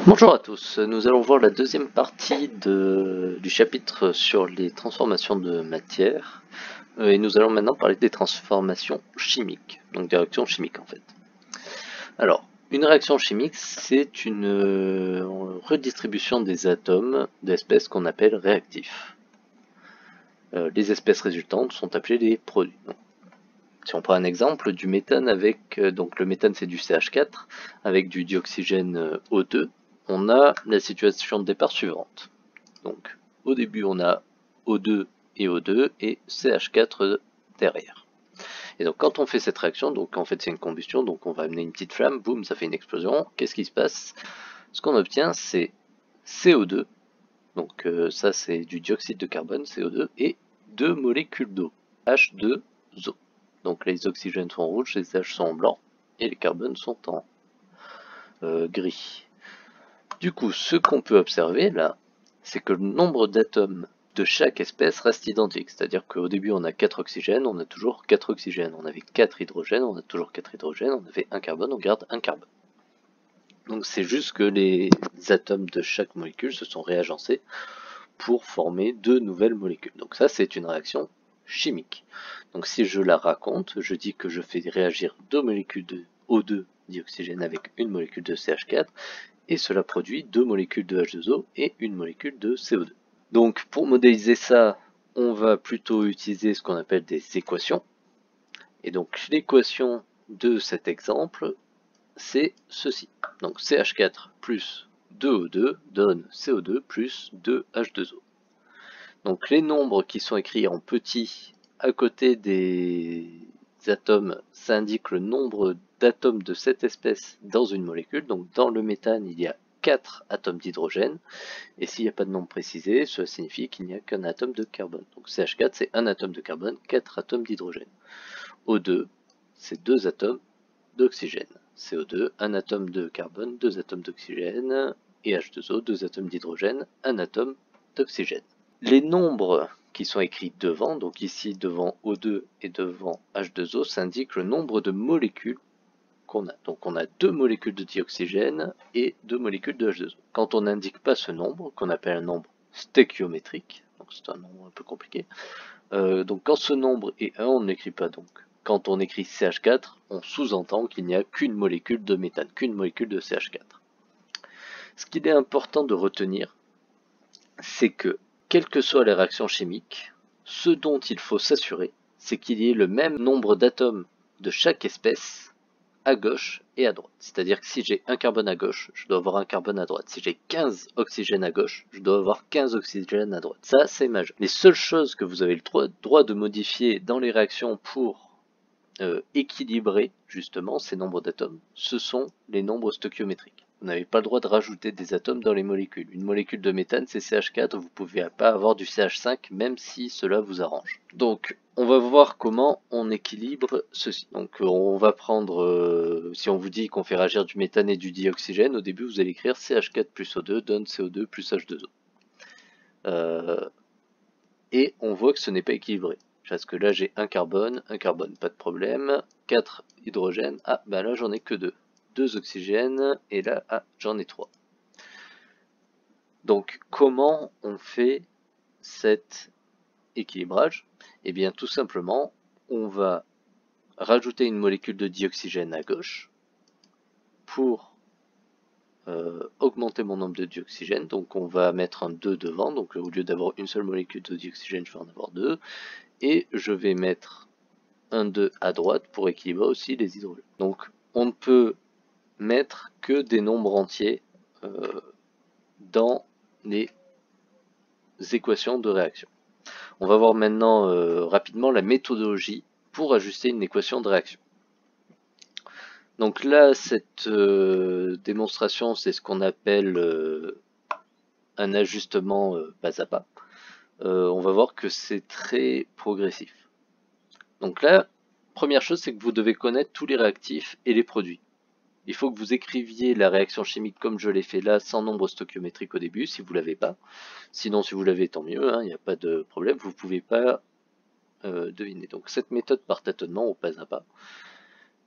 Bonjour à tous, nous allons voir la deuxième partie du chapitre sur les transformations de matière et nous allons maintenant parler des transformations chimiques, donc des réactions chimiques en fait. Alors, une réaction chimique, c'est une redistribution des atomes d'espèces qu'on appelle réactifs. Les espèces résultantes sont appelées les produits. Si on prend un exemple du méthane avec, donc le méthane c'est du CH4 avec du dioxygène O2, on a la situation de départ suivante. Donc au début on a O2 et CH4 derrière. Et donc quand on fait cette réaction, donc en fait c'est une combustion, donc on va amener une petite flamme, boum, ça fait une explosion. Qu'est-ce qui se passe? Ce qu'on obtient c'est CO2, donc ça c'est du dioxyde de carbone, CO2, et 2 molécules d'eau, H2O. Donc les oxygènes sont rouges, les H sont en blanc, et les carbones sont en gris. Du coup, ce qu'on peut observer là, c'est que le nombre d'atomes de chaque espèce reste identique. C'est-à-dire qu'au début, on a 4 oxygènes, on a toujours 4 oxygènes. On avait 4 hydrogènes, on a toujours 4 hydrogènes. On avait un carbone, on garde un carbone. Donc c'est juste que les atomes de chaque molécule se sont réagencés pour former 2 nouvelles molécules. Donc ça, c'est une réaction chimique. Donc si je la raconte, je dis que je fais réagir 2 molécules de O2 dioxygène avec une molécule de CH4, et cela produit 2 molécules de H2O et une molécule de CO2. Donc pour modéliser ça, on va plutôt utiliser ce qu'on appelle des équations. Et donc l'équation de cet exemple, c'est ceci. Donc CH4 plus 2O2 donne CO2 plus 2H2O. Donc les nombres qui sont écrits en petit à côté des atomes, ça indique le nombre d'atomes de cette espèce dans une molécule. Donc dans le méthane, il y a 4 atomes d'hydrogène, et s'il n'y a pas de nombre précisé, cela signifie qu'il n'y a qu'un atome de carbone. Donc CH4, c'est un atome de carbone, 4 atomes d'hydrogène. O2, c'est 2 atomes d'oxygène. CO2, un atome de carbone, 2 atomes d'oxygène, et H2O, 2 atomes d'hydrogène, un atome d'oxygène. Les nombres qui sont écrits devant, donc ici devant O2 et devant H2O, s'indiquent le nombre de molécules qu'on a. Donc on a 2 molécules de dioxygène et 2 molécules de H2O. Quand on n'indique pas ce nombre, qu'on appelle un nombre stéchiométrique, donc c'est un nombre un peu compliqué, donc quand ce nombre est 1, on n'écrit pas donc. Quand on écrit CH4, on sous-entend qu'il n'y a qu'une molécule de méthane, qu'une molécule de CH4. Ce qu'il est important de retenir, c'est que, quelles que soient les réactions chimiques, ce dont il faut s'assurer, c'est qu'il y ait le même nombre d'atomes de chaque espèce à gauche et à droite. C'est-à-dire que si j'ai un carbone à gauche, je dois avoir un carbone à droite. Si j'ai 15 oxygènes à gauche, je dois avoir 15 oxygènes à droite. Ça, c'est majeur. Les seules choses que vous avez le droit de modifier dans les réactions pour équilibrer justement ces nombres d'atomes, ce sont les nombres stoichiométriques. Vous n'avez pas le droit de rajouter des atomes dans les molécules. Une molécule de méthane, c'est CH4, vous ne pouvez pas avoir du CH5, même si cela vous arrange. Donc, on va voir comment on équilibre ceci. Donc, on va prendre, si on vous dit qu'on fait réagir du méthane et du dioxygène, au début, vous allez écrire CH4 plus O2 donne CO2 plus H2O. Et on voit que ce n'est pas équilibré. Parce que là, j'ai un carbone, pas de problème. 4 hydrogènes, ah, bah là, j'en ai que 2. 2 oxygènes, et là, ah, j'en ai 3. Donc, comment on fait cet équilibrage? Eh bien, tout simplement, on va rajouter une molécule de dioxygène à gauche pour augmenter mon nombre de dioxygène. Donc, on va mettre un 2 devant. Donc, au lieu d'avoir une seule molécule de dioxygène, je vais en avoir 2. Et je vais mettre un 2 à droite pour équilibrer aussi les hydrogènes. Donc on ne peut mettre que des nombres entiers dans les équations de réaction. On va voir maintenant rapidement la méthodologie pour ajuster une équation de réaction. Donc là, cette démonstration, c'est ce qu'on appelle un ajustement pas à pas. On va voir que c'est très progressif. Donc là, première chose, c'est que vous devez connaître tous les réactifs et les produits. Il faut que vous écriviez la réaction chimique comme je l'ai fait là, sans nombre stoichiométrique au début, si vous ne l'avez pas. Sinon, si vous l'avez, tant mieux, il n'y a pas de problème, vous ne pouvez pas deviner. Donc cette méthode par tâtonnement, au pas à pas,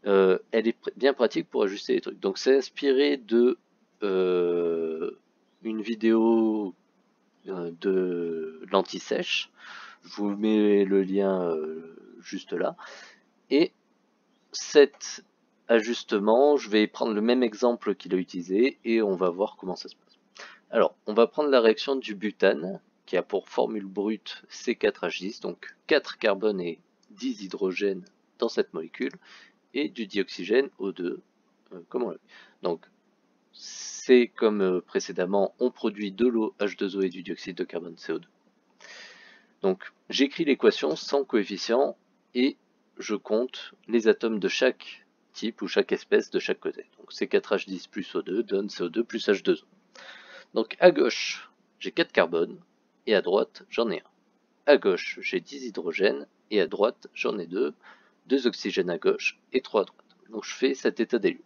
elle est bien pratique pour ajuster les trucs. Donc c'est inspiré de une vidéo de l'anti-sèche. Je vous mets le lien juste là. Et cet ajustement, je vais prendre le même exemple qu'il a utilisé et on va voir comment ça se passe. Alors, on va prendre la réaction du butane, qui a pour formule brute C4H10, donc 4 carbone et 10 hydrogène dans cette molécule, et du dioxygène O2, comme on l'a vu. Donc, c'est comme précédemment, on produit de l'eau H2O et du dioxyde de carbone CO2. Donc, j'écris l'équation sans coefficient et je compte les atomes de chaque type ou chaque espèce de chaque côté. Donc, C4H10 plus O2 donne CO2 plus H2O. Donc, à gauche, j'ai 4 carbones et à droite, j'en ai 1. À gauche, j'ai 10 hydrogènes et à droite, j'en ai 2. 2 oxygènes à gauche et 3 à droite. Donc, je fais cet état des lieux.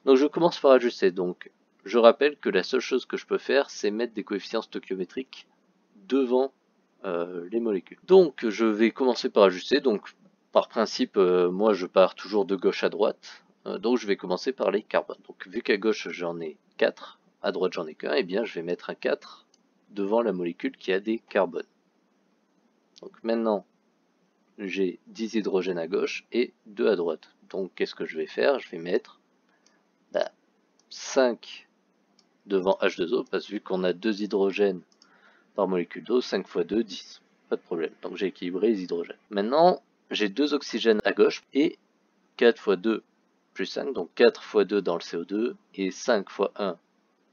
Donc, je commence par ajuster. Donc, je rappelle que la seule chose que je peux faire, c'est mettre des coefficients stoichiométriques devant les molécules. Donc je vais commencer par ajuster. Donc par principe, moi je pars toujours de gauche à droite. Donc je vais commencer par les carbones. Donc vu qu'à gauche j'en ai 4, à droite j'en ai qu'un, et bien je vais mettre un 4 devant la molécule qui a des carbones. Donc maintenant j'ai 10 hydrogènes à gauche et 2 à droite. Donc qu'est-ce que je vais faire? Je vais mettre 5 devant H2O, parce que vu qu'on a 2 hydrogènes par molécule d'eau, 5 x 2, 10. Pas de problème, donc j'ai équilibré les hydrogènes. Maintenant, j'ai 2 oxygènes à gauche et 4 x 2 plus 5, donc 4 x 2 dans le CO2 et 5 x 1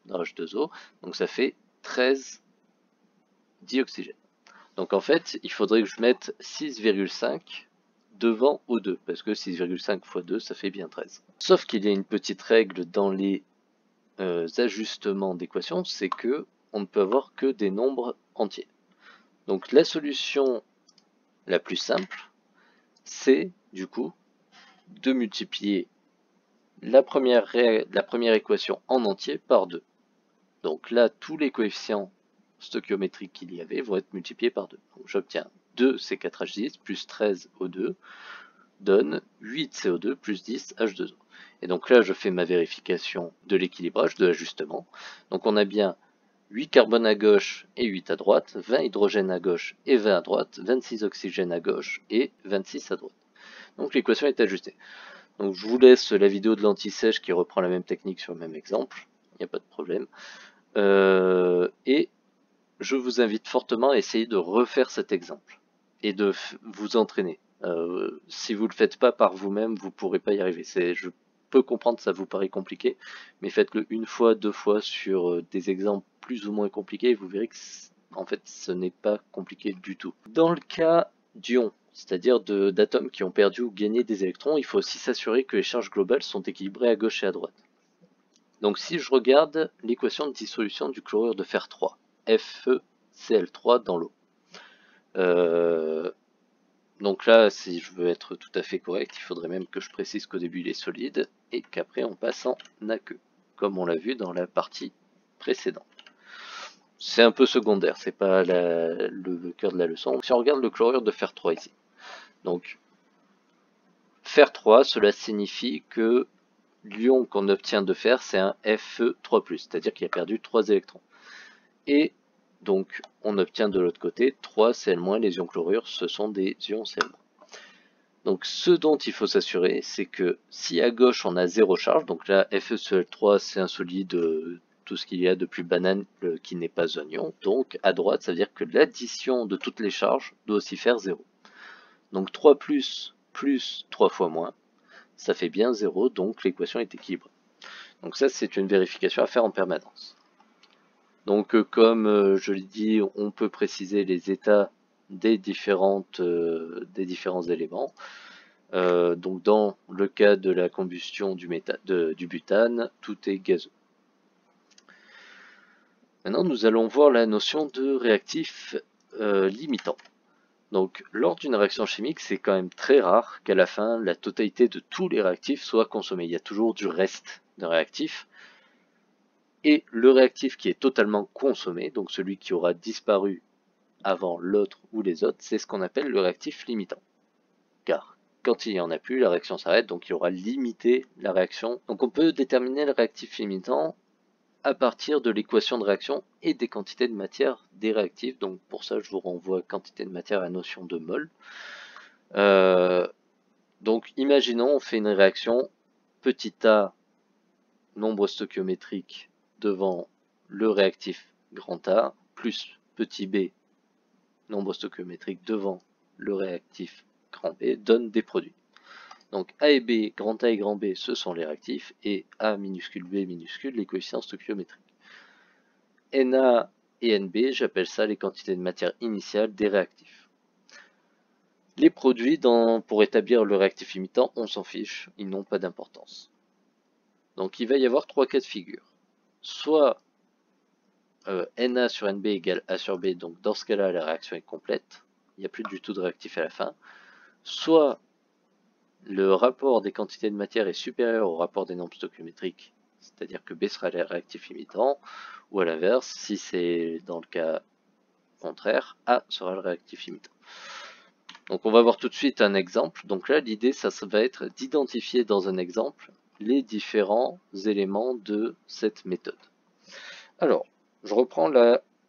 dans H2O, donc ça fait 13 dioxygènes. Donc en fait, il faudrait que je mette 6,5 devant O2, parce que 6,5 x 2, ça fait bien 13. Sauf qu'il y a une petite règle dans les ajustements d'équations, c'est que on ne peut avoir que des nombres entiers. Donc la solution la plus simple, c'est du coup de multiplier la première équation en entier par 2. Donc là, tous les coefficients stoichiométriques qu'il y avait vont être multipliés par 2. Donc j'obtiens 2 C4H10 plus 13 O2 donne 8 CO2 plus 10 H2O. Et donc là, je fais ma vérification de l'équilibrage, de l'ajustement. Donc on a bien 8 carbones à gauche et 8 à droite, 20 hydrogènes à gauche et 20 à droite, 26 oxygènes à gauche et 26 à droite. Donc l'équation est ajustée. Donc je vous laisse la vidéo de l'anti-sèche qui reprend la même technique sur le même exemple, il n'y a pas de problème. Et je vous invite fortement à essayer de refaire cet exemple et de vous entraîner. Si vous ne le faites pas par vous-même, vous ne pourrez pas y arriver. Je peux comprendre que ça vous paraît compliqué, mais faites-le une fois, deux fois sur des exemples plus ou moins compliqués et vous verrez que en fait ce n'est pas compliqué du tout. Dans le cas d'ions, c'est-à-dire d'atomes qui ont perdu ou gagné des électrons, il faut aussi s'assurer que les charges globales sont équilibrées à gauche et à droite. Donc si je regarde l'équation de dissolution du chlorure de fer 3, FeCl3 dans l'eau. Donc là, si je veux être tout à fait correct, il faudrait même que je précise qu'au début il est solide et qu'après on passe en aqueux, comme on l'a vu dans la partie précédente. C'est un peu secondaire, c'est pas le cœur de la leçon. Si on regarde le chlorure de fer 3 ici, donc fer 3, cela signifie que l'ion qu'on obtient de fer, c'est un Fe3+, c'est-à-dire qu'il a perdu 3 électrons. Et donc, on obtient de l'autre côté 3 Cl-, les ions chlorure, ce sont des ions Cl-. Donc, ce dont il faut s'assurer, c'est que si à gauche on a 0 charge, donc là, FeCl3, c'est un solide, tout ce qu'il y a de plus banal qui n'est pas un ion. Donc, à droite, ça veut dire que l'addition de toutes les charges doit aussi faire 0. Donc, 3 plus 3 fois moins, ça fait bien 0, donc l'équation est équilibrée. Donc ça, c'est une vérification à faire en permanence. Donc comme je l'ai dit, on peut préciser les états des différents éléments. Donc dans le cas de la combustion du butane, tout est gazeux. Maintenant, nous allons voir la notion de réactif limitant. Donc lors d'une réaction chimique, c'est quand même très rare qu'à la fin, la totalité de tous les réactifs soit consommée. Il y a toujours du reste de réactifs. Et le réactif qui est totalement consommé, donc celui qui aura disparu avant l'autre ou les autres, c'est ce qu'on appelle le réactif limitant. Car quand il n'y en a plus, la réaction s'arrête, donc il aura limité la réaction. Donc on peut déterminer le réactif limitant à partir de l'équation de réaction et des quantités de matière des réactifs. Donc pour ça, je vous renvoie quantité de matière à la notion de mol. Donc imaginons, on fait une réaction petit a, nombre stoichiométrique devant le réactif grand A, plus petit b, nombre stoichiométrique devant le réactif grand B, donne des produits. Donc A et B, grand A et grand B, ce sont les réactifs, et A minuscule B minuscule, les coefficients stoichiométriques. Na et Nb, j'appelle ça les quantités de matière initiale des réactifs. Les produits, pour établir le réactif imitant, on s'en fiche, ils n'ont pas d'importance. Donc il va y avoir trois cas de figure. Soit Na sur Nb égale A sur B, donc dans ce cas-là, la réaction est complète, il n'y a plus du tout de réactif à la fin. Soit le rapport des quantités de matière est supérieur au rapport des nombres stoichiométriques, c'est-à-dire que B sera le réactif imitant, ou à l'inverse, si c'est dans le cas contraire, A sera le réactif imitant. Donc on va voir tout de suite un exemple. Donc là, l'idée, ça va être d'identifier dans un exemple les différents éléments de cette méthode. Alors, je reprends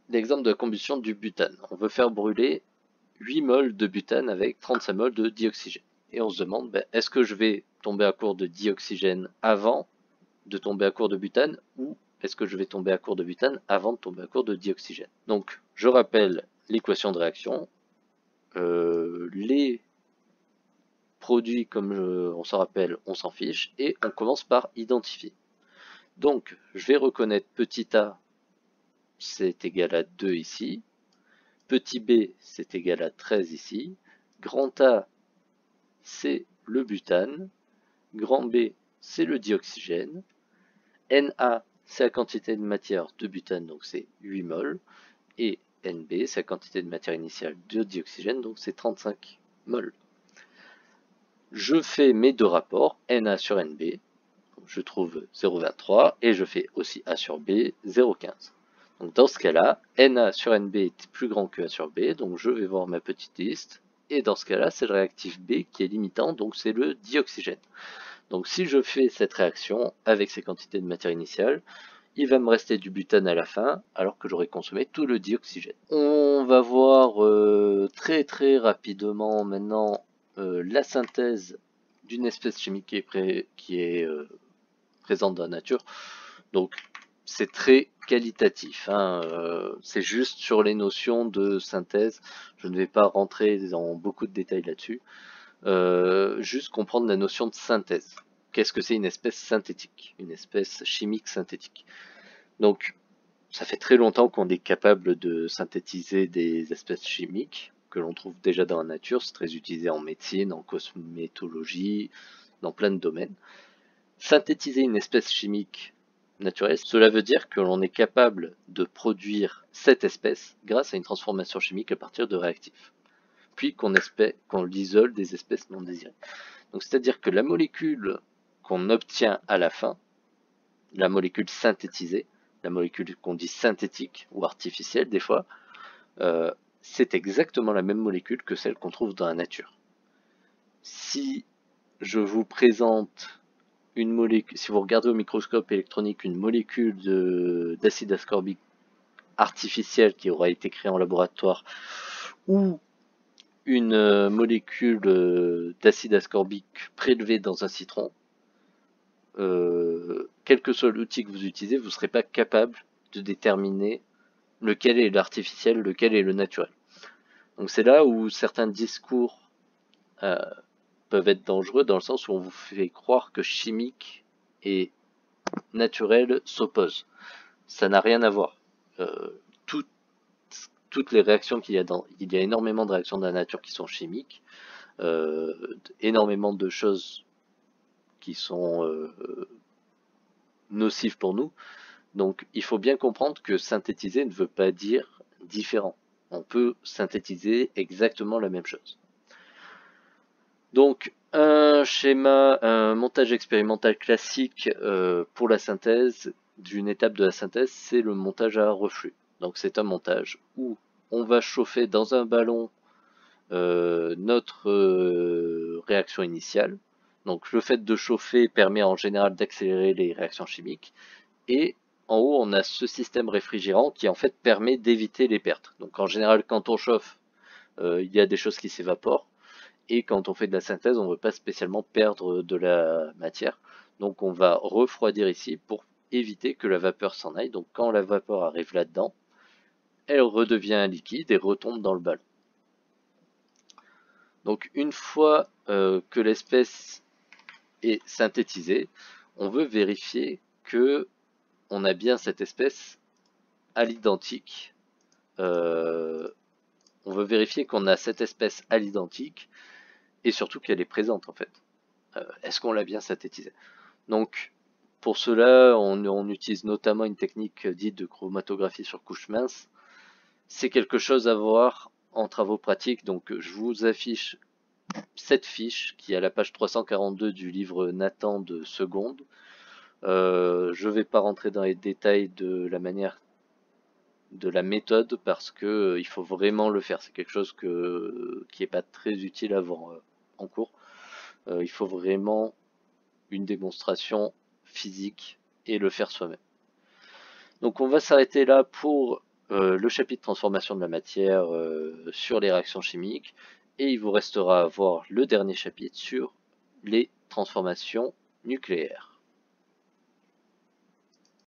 l'exemple de la combustion du butane. On veut faire brûler 8 mols de butane avec 35 mols de dioxygène. Et on se demande, est-ce que je vais tomber à court de dioxygène avant de tomber à court de butane, ou est-ce que je vais tomber à court de butane avant de tomber à court de dioxygène? Donc, je rappelle l'équation de réaction. Les produits, comme on s'en rappelle, on s'en fiche, et on commence par identifier. Donc, je vais reconnaître petit a, c'est égal à 2 ici, petit b, c'est égal à 13 ici, grand A, c'est le butane, grand B, c'est le dioxygène, Na, c'est la quantité de matière de butane, donc c'est 8 mols, et Nb, c'est la quantité de matière initiale de dioxygène, donc c'est 35 mols. Je fais mes deux rapports, Na sur Nb, je trouve 0,23, et je fais aussi A sur B, 0,15. Donc dans ce cas-là, Na sur Nb est plus grand que A sur B, donc je vais voir ma petite liste, et dans ce cas-là, c'est le réactif B qui est limitant, donc c'est le dioxygène. Donc si je fais cette réaction avec ces quantités de matière initiale, il va me rester du butane à la fin, alors que j'aurai consommé tout le dioxygène. On va voir très rapidement maintenant la synthèse d'une espèce chimique qui est présente dans la nature. Donc c'est très qualitatif, hein, c'est juste sur les notions de synthèse. Je ne vais pas rentrer dans beaucoup de détails là-dessus. Juste comprendre la notion de synthèse. Qu'est-ce que c'est une espèce synthétique, une espèce chimique synthétique? Donc, ça fait très longtemps qu'on est capable de synthétiser des espèces chimiques que l'on trouve déjà dans la nature. C'est très utilisé en médecine, en cosmétologie, dans plein de domaines. Synthétiser une espèce chimique naturelle, cela veut dire que l'on est capable de produire cette espèce grâce à une transformation chimique à partir de réactifs, puis qu'on isole des espèces non désirées. Donc c'est-à-dire que la molécule qu'on obtient à la fin, la molécule synthétisée, la molécule qu'on dit synthétique ou artificielle des fois, c'est exactement la même molécule que celle qu'on trouve dans la nature. Si je vous présente une molécule, si vous regardez au microscope électronique une molécule d'acide ascorbique artificielle qui aura été créée en laboratoire, ou une molécule d'acide ascorbique prélevée dans un citron, quel que soit l'outil que vous utilisez, vous ne serez pas capable de déterminer lequel est l'artificiel, lequel est le naturel. Donc c'est là où certains discours peuvent être dangereux, dans le sens où on vous fait croire que chimique et naturel s'opposent. Ça n'a rien à voir. Toutes les réactions qu'il y a il y a énormément de réactions de la nature qui sont chimiques, énormément de choses qui sont nocives pour nous. Donc il faut bien comprendre que synthétiser ne veut pas dire différent. On peut synthétiser exactement la même chose. Donc un schéma, un montage expérimental classique pour la synthèse d'une étape de la synthèse, c'est le montage à reflux. Donc c'est un montage où on va chauffer dans un ballon notre réaction initiale. Donc le fait de chauffer permet en général d'accélérer les réactions chimiques, et en haut, on a ce système réfrigérant qui en fait permet d'éviter les pertes. Donc en général, quand on chauffe, il y a des choses qui s'évaporent. Et quand on fait de la synthèse, on ne veut pas spécialement perdre de la matière. Donc on va refroidir ici pour éviter que la vapeur s'en aille. Donc quand la vapeur arrive là-dedans, elle redevient un liquide et retombe dans le ballon. Donc une fois que l'espèce est synthétisée, on veut vérifier que on a bien cette espèce à l'identique. On veut vérifier qu'on a cette espèce à l'identique et surtout qu'elle est présente en fait. Est-ce qu'on l'a bien synthétisée? Donc pour cela, on utilise notamment une technique dite de chromatographie sur couche mince. C'est quelque chose à voir en travaux pratiques, donc je vous affiche cette fiche qui est à la page 342 du livre Nathan de seconde. Je ne vais pas rentrer dans les détails de la manière de la méthode parce que il faut vraiment le faire. C'est quelque chose qui n'est pas très utile à voir en cours. Il faut vraiment une démonstration physique et le faire soi-même. Donc on va s'arrêter là pour le chapitre transformation de la matière sur les réactions chimiques et il vous restera à voir le dernier chapitre sur les transformations nucléaires.